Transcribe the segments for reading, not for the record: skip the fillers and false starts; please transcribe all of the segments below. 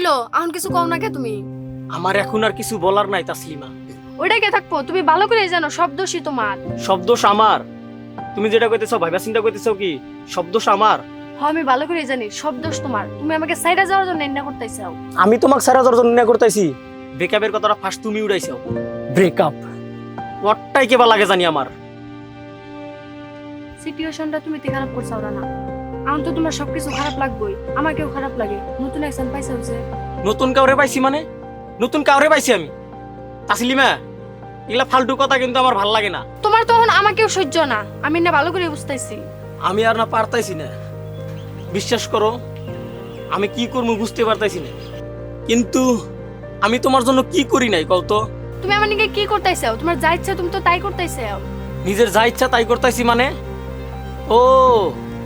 হইলো এখন কিছু কও না কে তুমি? আমার এখন আর কিছু বলার নাই তাসলিমা। ওইটা কে থাকবো, তুমি ভালো করে জানো সব দোষই তোমার। সব দোষ আমার? তুমি যেটা কইতেছো ভাইবা চিন্তা কইতেছো কি সব দোষ আমার? হ্যাঁ আমি ভালো করে জানি সব দোষ তোমার। তুমি আমাকে সাইডে যাওয়ার জন্য এন্না করতেছো। আমি তোমাকে সারা জন্য না করতেছি। ব্রেকআপের কথাটা ফার্স্ট তুমি উড়াইছো। ব্রেকআপ ওটাই কেবা লাগে জানি আমার। সিচুয়েশনটা তুমি তে খারাপ করছাও না। এখন তো তোমার সবকিছু খারাপ লাগবেই, আমাকেও খারাপ লাগে। নতুন একজন পাইছে হইছে। নতুন কাউরে পাইছি মানে? নতুন কাউরে পাইছি আমি? তাসলিমা এগুলা ফালতু কথা কিন্তু আমার ভাল লাগে না। তোমার তো এখন আমাকেও সহ্য না, আমি না ভালো করে বুঝতেছি। আমি আর না পারতাইছি না, বিশ্বাস করো আমি কি করবো বুঝতে পারতাইছি না। কিন্তু আমি তোমার জন্য কি করি নাই কও তো? তুমি আমার নিকে কি করতেছো? তোমার যা ইচ্ছা তুমি তো তাই করতেছো। নিজের যা ইচ্ছা তাই করতাইছি মানে? ও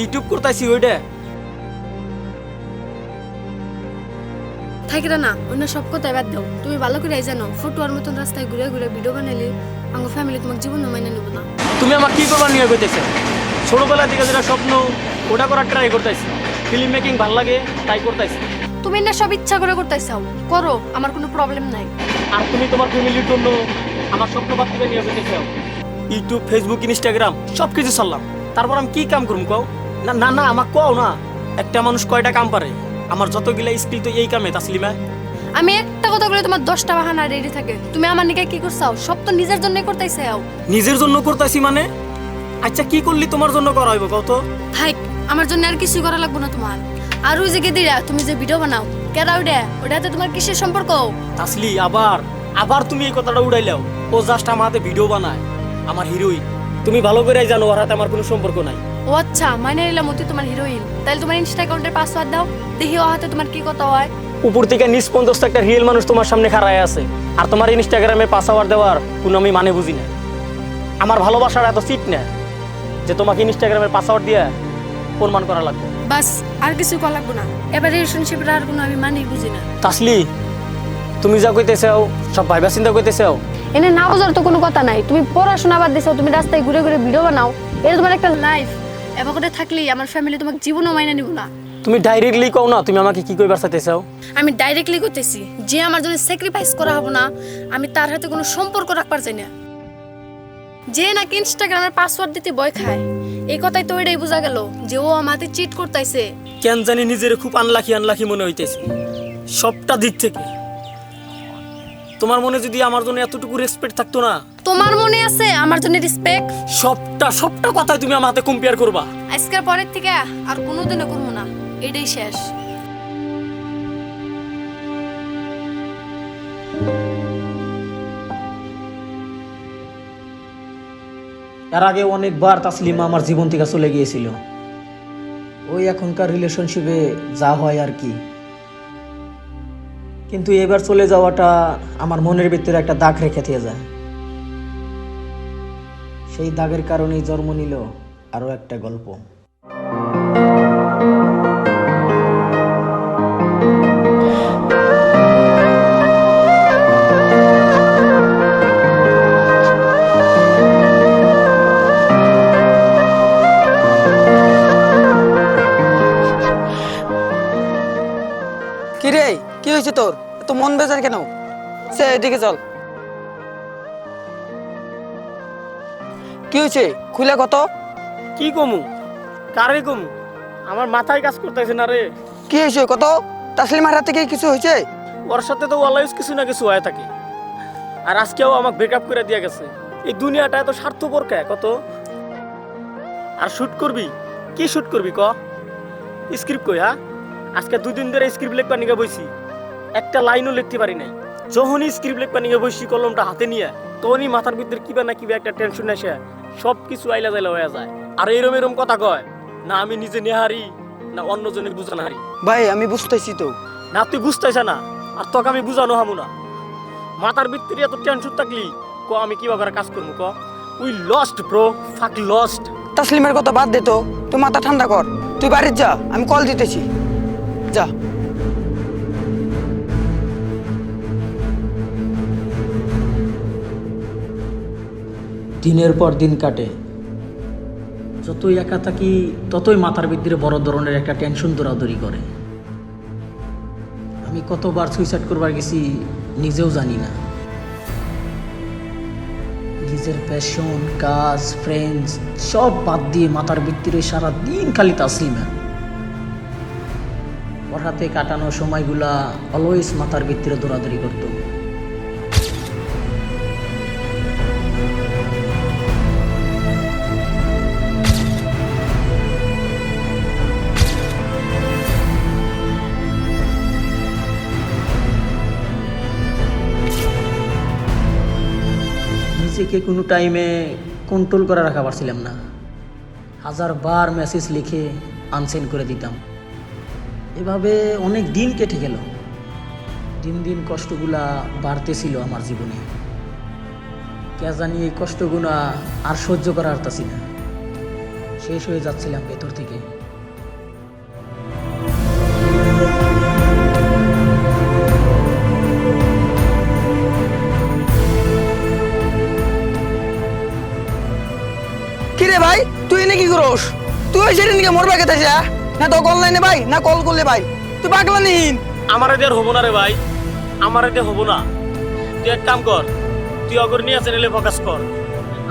ইউটিউব করতাইছি ওইটা? থাকিরা না অন্য সব কথা বাদ দাও। তুমি ভালো করে জানো ফুটুয়ার মতন রাস্তায় ঘুরে ঘুরে ভিডিও বানাইলে আমার ফ্যামিলি তোমাকে জীবন মাইনে নেব না। তুমি আমার কি করবার নিয়ে কইতেছো? ছোটবেলা থেকে যেটা স্বপ্ন ওটা করার ট্রাই করতেছি। ফিল্ম মেকিং ভাল লাগে তাই করতেছি। তুমি না সব ইচ্ছা করে করতেছো, করো, আমার কোনো প্রবলেম নাই। আর তুমি তোমার ফ্যামিলির জন্য আমার স্বপ্ন বাস্তবে নিয়ে কইতেছো। ইউটিউব ফেসবুক ইনস্টাগ্রাম সবকিছু ছাড়লাম, তারপর আমি কি কাম করব কও? না না না আমাকে কও না, একটা মানুষ কয়টা কাম পারে? আমার যতগুলা স্কিল তো এই কামে তাসলিমা। আমি একটা কথা বলে তোমার 10টা বাহানা রেডি থাকে। তুমি আমার নিকে কি করছাও? সব তো নিজের জন্যই করতেছো। নিজের জন্য করতেছি মানে? আচ্ছা কি করলি তোমার জন্য করা হইব কত? থাক, আমার জন্য আর কিছু করা লাগবে না তোমার। আর ওই যে গেদিরা তুমি যে ভিডিও বানাও কেডা ওটাতে তোমার কিসের সম্পর্ক? তাসলি আবার আবার তুমি এই কথাটা উড়াইলাও। ও জাস্ট আমার হাতে ভিডিও বানায়, আমার হিরোইন। তুমি ভালো করেই জানো ওর হাতে আমার কোনো সম্পর্ক নাই। ও আচ্ছা, মানে নিলাম অতি তোমার হিরোইন। তাহলে তোমার ইনস্টা অ্যাকাউন্টের পাসওয়ার্ড দাও, দেখি ও হাতে তোমার কি কথা হয়। উপর থেকে নিষ্পন্দস্ত একটা রিয়েল মানুষ তোমার সামনে খাড়ায় আছে, আর তোমার ইনস্টাগ্রামে পাসওয়ার্ড দেওয়ার কোনো আমি মানে বুঝি না। আমার ভালোবাসার এত সিট না যে তোমাকে ইনস্টাগ্রামের পাসওয়ার্ড দিয়ে প্রমাণ করা লাগবে। বাস, আর কিছু করা লাগবে না। এবার রিলেশনশিপের আর কোনো আমি মানেই বুঝি না। তাসলি তুমি যা কইতেছাও সব ভাইবা চিন্তা কইতেছাও। এনে না বোঝার তো কোনো কথা নাই। তুমি পড়াশোনা বাদ দিছো, তুমি রাস্তায় ঘুরে ঘুরে ভিডিও বানাও, এটা তোমার একটা লাইফ। এবার করে থাকলেই আমার ফ্যামিলি তোমাকে জীবনও মাইনা নিব না। তুমি ডাইরেক্টলি কও না তুমি আমাকে কি কইবার চাইতেছাও। আমি ডাইরেক্টলি করতেছি, যে আমার জন্য স্যাক্রিফাইস করা হবে না আমি তার হাতে কোনো সম্পর্ক রাখবার চাই না। যে নাকি ইনস্টাগ্রামের পাসওয়ার্ড দিতে ভয় খায়, এই কথাই তো এটাই বোঝা গেল যে ও আমাতে চিট করতেছে। কেন জানি নিজের খুব আনলাকি আনলাকি মনে হইতেছে সবটা দিক থেকে। তোমার মনে যদি আমার জন্য এতটুকু রেসপেক্ট থাকতো না। তোমার মনে আছে আমার জন্য রেসপেক্ট? সবটা কথাই তুমি আমার হাতে কম্পেয়ার করবা। আজকের পরের থেকে আর কোনোদিনও করবো না, এটাই শেষ। এর আগে অনেকবার তাসলিমা আমার জীবন থেকে চলে গিয়েছিল। ওই এখনকার রিলেশনশিপে যা হয় আর কি। কিন্তু এবার চলে যাওয়াটা আমার মনের ভিতরে একটা দাগ রেখে দিয়ে যায়। সেই দাগের কারণেই জন্ম নিল আরো একটা গল্প। কি রে, কি হয়েছে তোর? এত মন বেজার কেন? সে এদিকে চল। কি হয়েছে খুলে কত? কি কমু কারে কমু, আমার মাথায় কাজ করতেছে না রে। কি হয়েছে কত? তাসলিমার হাতে কি কিছু হয়েছে? ওর সাথে তো অলওয়েজ কিছু না কিছু হয়ে থাকে, আর আজকেও আমাকে ব্রেকআপ করে দিয়ে গেছে। এই দুনিয়াটা এত স্বার্থপর কে কত? আর শুট করবি কি শুট করবি ক? স্ক্রিপ্ট কই? হ্যাঁ আজকে 2 দিন ধরে স্ক্রিপ্ট লিখবা নিয়ে বইছি, একটা লাইনও লিখতে পারি নাই। যখনই স্ক্রিপ্ট লিখবা নিয়ে বইছি কলমটা হাতে নিয়ে, তখনই মাথার ভিতরে কিবা না কিবা একটা টেনশন আসে, সব কিছু আইলা যাইলা হয়ে যায়। আর এরম কথা কয় না আমি নিজে নেহারি না অন্যজনের বুঝানো হারি। ভাই আমি বুঝতেছি তো। না তুই বুঝতেছ না, আর তোকে আমি বুঝানো হামু না। মাথার ভিতরে এত টেনশন থাকলি ক আমি কিভাবে করে কাজ করবো ক? উই লস্ট ব্রো, ফাক লস্ট। তাসলিমের কথা বাদ দে তো, তুই মাথা ঠান্ডা কর। তুই বাড়ির যা, আমি কল দিতেছি। যা। দিনের পর দিন কাটে, যতই একা থাকি ততই মাথার ভিতরে বড় ধরনের একটা টেনশন দৌড়াদৌড়ি করে। আমি আমি কতবার সুইসাইড করবার গেছি নিজেও জানি না। নিজের প্যাশন, কাজ, ফ্রেন্ডস সব বাদ দিয়ে মাথার ভিতরে সারাদিন খালি তাসলিমা। ওর হাতে কাটানো সময়গুলা অলওয়েজ মাথার ভিতরে দৌড়াদৌড়ি করতো। নিজেকে কোনো টাইমে কন্ট্রোল করে রাখা পারছিলাম না। 1000বার মেসেজ লিখে আনসেন্ড করে দিতাম। এভাবে অনেক দিন কেটে গেল। দিন দিন কষ্টগুলা বাড়তেছিল আমার জীবনে। কে জানি এই কষ্টগুলা আর সহ্য করা পারতাছি না। শেষ হয়ে যাচ্ছিলাম ভেতর থেকে। কিরে ভাই তুই এনে কি করস? তুই ওই সেদিন কে মরবা কেতে যা না তো অনলাইনে ভাই না কল করলে ভাই তুই পাগলা নিন। আমার এদের হবো না রে ভাই, আমার এদের হবো না। তুই এক কাম কর, তুই অগর নিয়ে চ্যানেলে ফোকাস কর।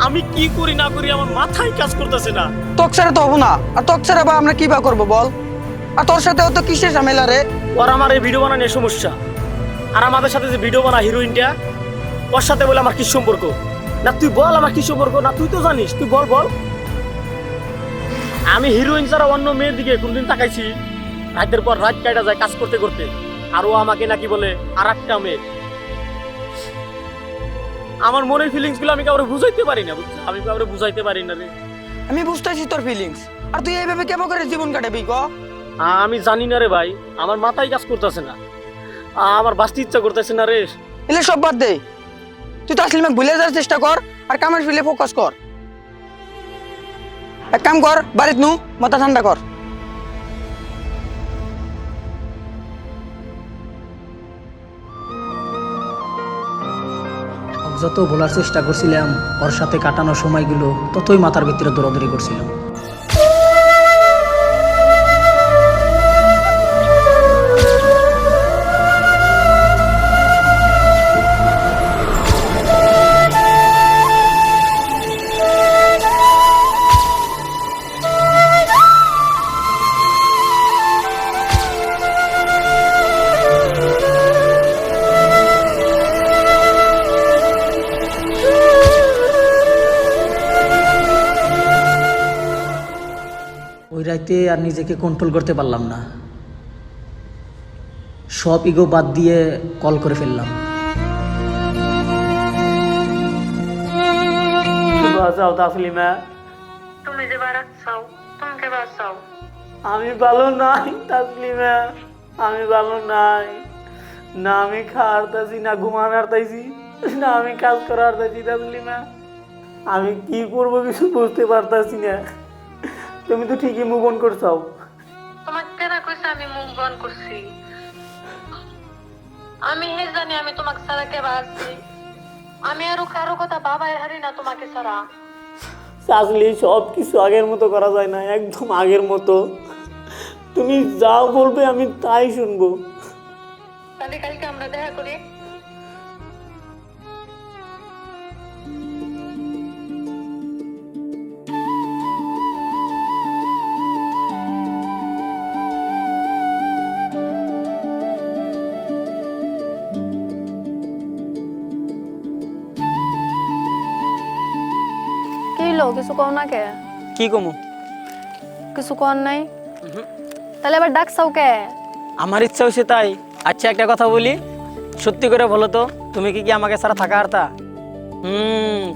আমি কি করি না করি আমার মাথায় কাজ করতেছে না। তোক ছাড়া তো হবো না, আর তোক ছাড়া বা আমরা কি বা করবো বল? আর তোর সাথে তো কিসের ঝামেলা রে? ওর আমার এই ভিডিও বানানোর সমস্যা, আর আমাদের সাথে যে ভিডিও বানা হিরোইনটা, ওর সাথে বলে আমার কি সম্পর্ক? না তুই বল আমার কি সম্পর্ক? না তুই তো জানিস, তুই বল বল। আমি হিরোইন ছাড়া অন্য মেয়ের দিকে কোনদিন তাকাইছি? রাতের পর রাত কাটা যায় কাজ করতে করতে, আর ও আমাকে নাকি বলে আর একটা মেয়ে। আমার মনের ফিলিংস গুলো আমি কাউরে বুঝাইতে পারি না, বুঝছিস? আমি কাউরে বুঝাইতে পারি না রে। আমি বুঝতেছি তোর ফিলিংস, আর তুই এইভাবে কেমন করে জীবন কাটাবি ক? আমি জানি না রে ভাই, আমার মাথায় কাজ করতেছে না, আমার বাঁচতে ইচ্ছা করতেছে না রে। এলে সব বাদ দে, তুই তাসলিমাকে ভুলে যাওয়ার চেষ্টা কর আর কামের ফিলে ফোকাস কর। এক কাম কর, বাড়িতে নু মাথা ঠান্ডা কর। যত বলার চেষ্টা করছিলাম ওর সাথে কাটানো সময়গুলো ততই মাথার ভিতরে দৌড়াদৌড়ি করছিল। ওই রাইতে আর নিজেকে কন্ট্রোল করতে পারলাম না। সব ইগো বাদ দিয়ে কল করে ফেললাম। বাঁচাও তাসলিমা, তুমি যে বাড়াচ্ছাও তোমাকে বাঁচাও। আমি ভালো নাই তাসলিমা, আমি ভালো নাই। না আমি খাওয়ারতাছি, না ঘুমান হারতাইছি, না আমি কাজ করা হারতাইছি তাসলিমা। আমি কি করবো কিছু বুঝতে পারতাছি না। তুমি তো ঠিকই মুভ অন করছাও। তোমাকে কেনা কইছে আমি মুভ অন করছি? আমি হে জানি আমি তোমাকে ছাড়া কে বাঁচছি। আমি আরো কারো কথা বাবাই হারি না তোমাকে ছাড়া। আসলে সব কিছু আগের মতো করা যায় না, একদম আগের মতো। তুমি যা বলবে আমি তাই শুনবো। তাহলে কালকে আমরা দেখা করি। কি লো কিছু কও না কে? কি কমু? কিছু কর নাই? তাহলে এবার ডাকছাও কে? আমার ইচ্ছা হয়েছে তাই। আচ্ছা একটা কথা বলি, সত্যি করে বলো তো, তুমি কি আমাকে ছাড়া থাকা হারতা?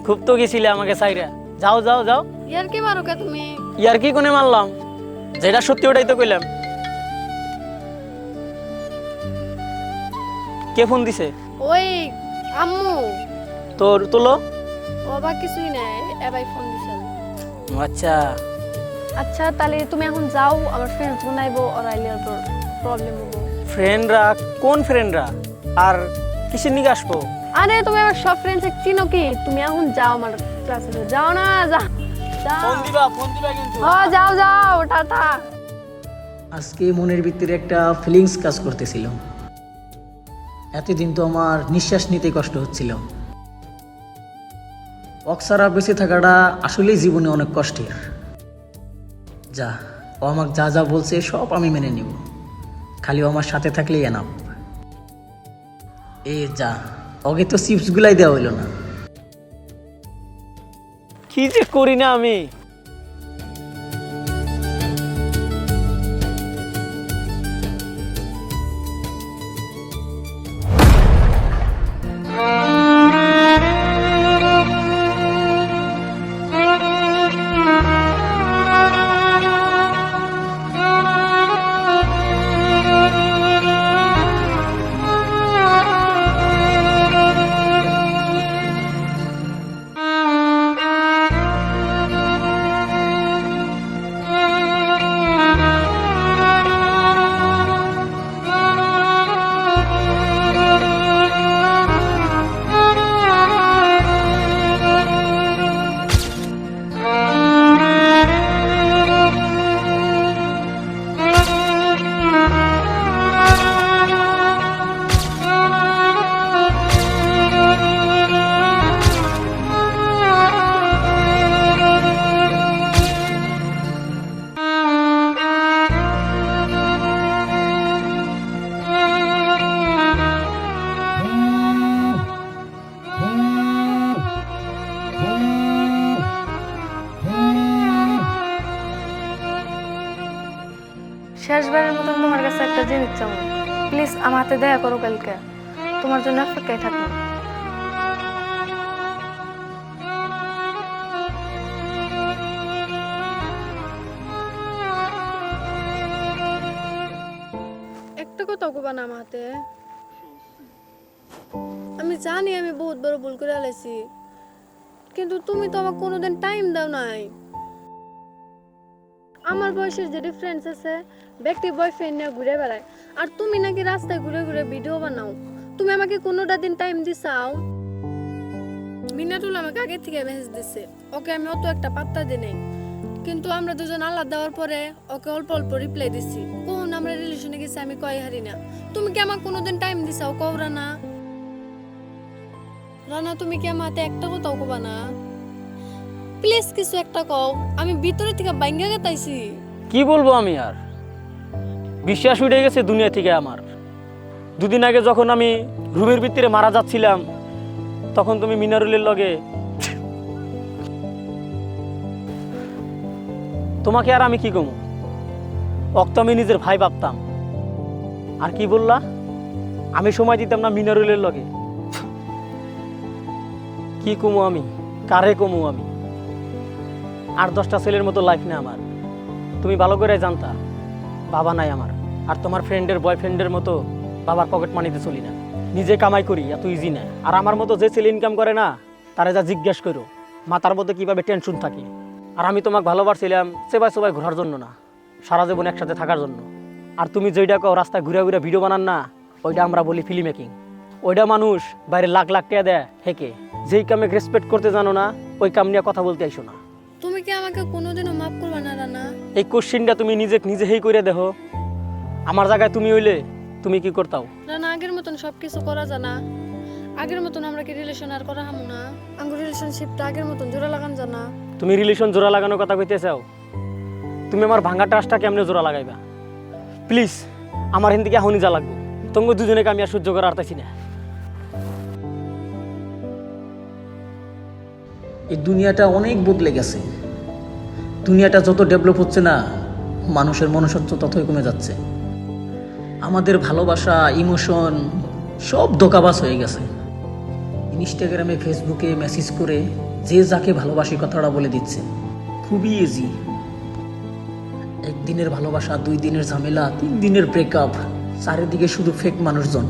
খুব তো গেছিলে আমাকে সাইরা। যাও যাও যাও। ইয়ার কি মারো কে তুমি? ইয়ার কি কোনে মারলাম? যেটা সত্যি ওটাই তো কইলাম। কে ফোন দিছে? ওই আম্মু। তোর তোলো। ও বা কিছুই নাই, এবাই ফোন দিছেন। আচ্ছা আচ্ছা তাহলে তুমি এখন যাও, আমার ফ্রেন্ডস বানাইবো আর আইলে তোর প্রবলেম হবো। ফ্রেন্ডরা? কোন ফ্রেন্ডরা? আর কিসের নিকে আসবো? আরে তুমি আমার সব ফ্রেন্ডস চিনো কি? তুমি এখন যাও আমার ক্লাসে, যাও না, যাও যাও। ফোন দিবা কিন্তু। যাও যাও, টাটা। আজকে মনের ভিতরে একটা ফিলিংস কাজ করতেছিল। এতদিন তো আমার নিঃশ্বাস নিতে কষ্ট হচ্ছিল। অক্সারা বেঁচে থাকাটা আসলেই জীবনে অনেক কষ্টের। যা, ও আমাকে যা যা বলছে সব আমি মেনে নিব, খালি ও আমার সাথে থাকলেই এনাফ। এ যা, ওকে তো চিপসগুলাই দেওয়া হইল না। কি যে করি না আমি। শেষবারের মতন তোমার কাছে একটা জিনিস চাও, প্লিজ আমার হাতে দেখা করো কালকে, তোমার জন্য অপেক্ষায় থাকবো। একটা কথা কবা না আমার হাতে। আমি জানি আমি বহুত বড় ভুল করে আলাইছি, কিন্তু তুমি তো আমাকে কোনোদিন টাইম দাও নাই। আমার বয়সের যে ডিফারেন্স আছে, ব্যক্তি বয়ফ্রেন্ড নিয়ে ঘুরে বেড়ায়, আর তুমি নাকি রাস্তায় ঘুরে ঘুরে ভিডিও বানাও। তুমি আমাকে কোনোটা দিন টাইম দিছাও? মিনাটুল আমাকে আগে থেকে মেসেজ দিছে, ওকে আমি অত একটা পাত্তা দিই নাই, কিন্তু আমরা দুজন আলাদা দেওয়ার পরে ওকে অল্প অল্প রিপ্লাই দিছি। কোন আমরা রিলেশনে গেছি আমি কই হারি না। তুমি কি আমাকে কোনোদিন টাইম দিছাও? কও রানা। রানা, তুমি কি আমার হাতে একটা কথাও কবা না? প্লিজ কিছু একটা কও, আমি ভিতরে থেকে বাইঙ্গা গেতাইছি। কি বলবো আমি আর, বিশ্বাস উঠে গেছে দুনিয়া থেকে আমার। দুদিন আগে যখন আমি রুমের ভিতরে মারা যাচ্ছিলাম, তখন তুমি মিনারুলের লগে। তোমাকে আর আমি কি কমু, অক্ত আমি নিজের ভাই ভাবতাম। আর কি বললা, আমি সময় দিতাম না মিনারুলের লগে। কি কমু আমি, কারে কমু আমি? 8-10টা ছেলের মতো লাইফ নেই আমার। তুমি ভালো করে জানতা বাবা নাই আমার, আর তোমার ফ্রেন্ডের বয়ফ্রেন্ডের মতো বাবার পকেট মানিতে চলি না। নিজে কামাই করি, এত ইজি না। আর আমার মতো যে ছেলে ইনকাম করে না, তারা যা জিজ্ঞেস করো মাথার মধ্যে কিভাবে টেনশন থাকে। আর আমি তোমাকে ভালোবাসছিলাম সেবাই সবাই ঘোরার জন্য না, সারা জীবন একসাথে থাকার জন্য। আর তুমি যেইটা কও রাস্তায় ঘুরে ঘুরে ভিডিও বানান না, ওইটা আমরা বলি ফিল্ম মেকিং। ওইটা মানুষ বাইরে লাখ লাখ টাকা দেয় হেকে। যেই কামে রেসপেক্ট করতে জানো না, ওই কাম নিয়ে কথা বলতে আইসো না। তুমি কি আমাকে কোনোদিনও মাফ করবে না রানা? এই কোশ্চিনটা তুমি নিজে হেই করে দেখো। আমার জায়গায় তুমি হইলে তুমি কি করতাও? রানা, আগের মতন সবকিছু করা জানা, আগের মতন আমরা কি রিলেশন আর করা হামু না? আঙ্গুর রিলেশনশিপটা আগের মতন জোড়া লাগান জানা। তুমি রিলেশন জোড়া লাগানোর কথা কইতে চাও? তুমি আমার ভাঙা ট্রাস্টটা কেমনে জোড়া লাগাইবা? প্লিজ, আমার হিন্দিকে এখনই যা লাগবে। তোমাকে দুজনেকে আমি আর সহ্য করে আরতাছি না। এই দুনিয়াটা অনেক বদলে গেছে। দুনিয়াটা যত ডেভেলপ হচ্ছে না, মানুষের মনুষ্যত্ব ততই কমে যাচ্ছে। আমাদের ভালোবাসা, ইমোশন সব ধোঁকাবাজ হয়ে গেছে। ইনস্টাগ্রামে, ফেসবুকে মেসেজ করে যে যাকে ভালোবাসি কথাটা বলে দিচ্ছে, খুবই ইজি। একদিনের ভালোবাসা, 2 দিনের ঝামেলা, 3 দিনের ব্রেকআপ, চারিদিকে শুধু ফেক মানুষজন।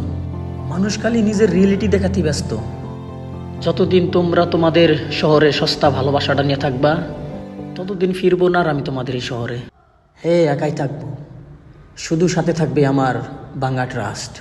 মানুষ খালি নিজের রিয়েলিটি দেখাতে ব্যস্ত। যতদিন তোমরা তোমাদের শহরে সস্তা ভালোবাসাটা নিয়ে থাকবা, ততদিন ফিরবো না আর আমি তোমাদের এই শহরে। একাই থাকবো, শুধু সাথে থাকবে আমার ভাঙা ট্রাস্ট।